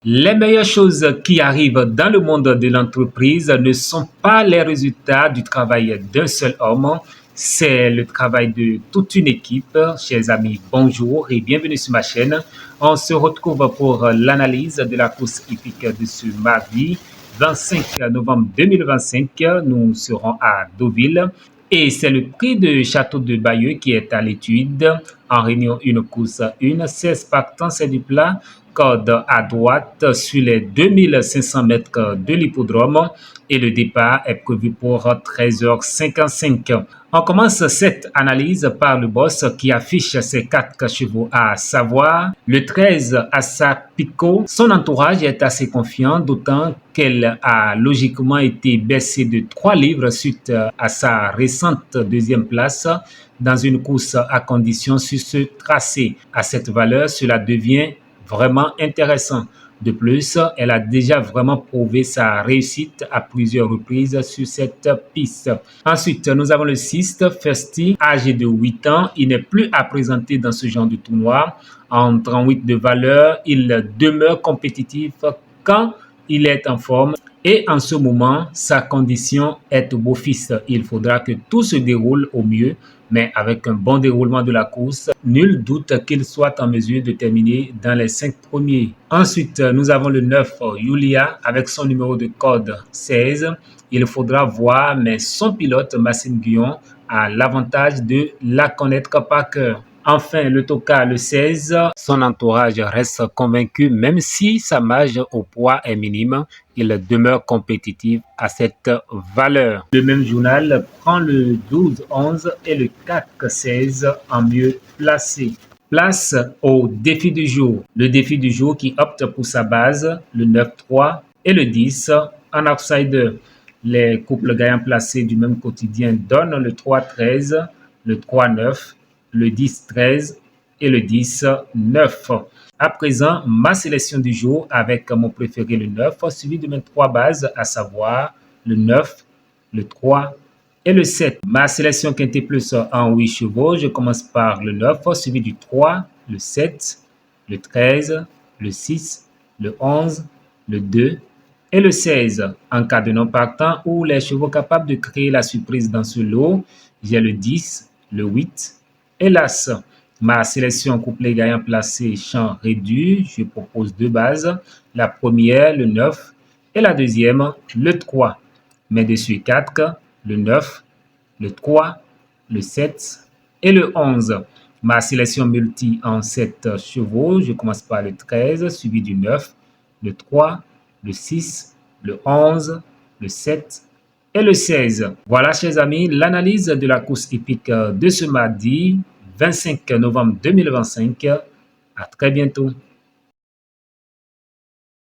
Les meilleures choses qui arrivent dans le monde de l'entreprise ne sont pas les résultats du travail d'un seul homme, c'est le travail de toute une équipe. Chers amis, bonjour et bienvenue sur ma chaîne. On se retrouve pour l'analyse de la course hippique de ce mardi 25 novembre 2025. Nous serons à Deauville et c'est le prix de Château de Bayeux qui est à l'étude. En réunion une course 1, 16 partants, c'est du plat. Corde à droite sur les 2500 mètres de l'hippodrome et le départ est prévu pour 13h55. On commence cette analyse par le boss qui affiche ses 4 chevaux, à savoir le 13 Assa Pico. Son entourage est assez confiant, d'autant qu'elle a logiquement été baissée de 3 livres suite à sa récente deuxième place dans une course à conditions sur ce tracé. À cette valeur, cela devient vraiment intéressant. De plus, elle a déjà vraiment prouvé sa réussite à plusieurs reprises sur cette piste. Ensuite, nous avons le 6, Festy, âgé de 8 ans. Il n'est plus à présenter dans ce genre de tournoi. En 38 de valeur, il demeure compétitif quand il est en forme. Et en ce moment, sa condition est au beau-fils. Il faudra que tout se déroule au mieux, mais avec un bon déroulement de la course, nul doute qu'il soit en mesure de terminer dans les 5 premiers. Ensuite, nous avons le 9, Yulia, avec son numéro de code 16. Il faudra voir, mais son pilote, Massime Guyon, a l'avantage de la connaître par cœur. Enfin, le Toka, le 16, son entourage reste convaincu, même si sa marge au poids est minime, il demeure compétitif à cette valeur. Le même journal prend le 12-11 et le 4-16 en mieux placé. Place au défi du jour. Le défi du jour qui opte pour sa base, le 9-3 et le 10 en outsider. Les couples gagnants placés du même quotidien donnent le 3-13, le 3-9, le 10-13 et le 10-9. À présent, ma sélection du jour avec mon préféré le 9, suivi de mes 3 bases, à savoir le 9, le 3 et le 7. Ma sélection Quintet Plus en 8 chevaux, je commence par le 9, suivi du 3, le 7, le 13, le 6, le 11, le 2 et le 16. En cas de non partant ou les chevaux capables de créer la surprise dans ce lot, j'ai le 10, le 8 et l'As. Ma sélection couplet gagnant placé champ réduit, je propose 2 bases. La première, le 9 et la deuxième, le 3. Mes dessus 4, le 9, le 3, le 7 et le 11. Ma sélection multi en 7 chevaux, je commence par le 13, suivi du 9, le 3, le 6, le 11, le 7 et le 16. Voilà, chers amis, l'analyse de la course hippique de ce mardi 25 novembre 2025. À très bientôt.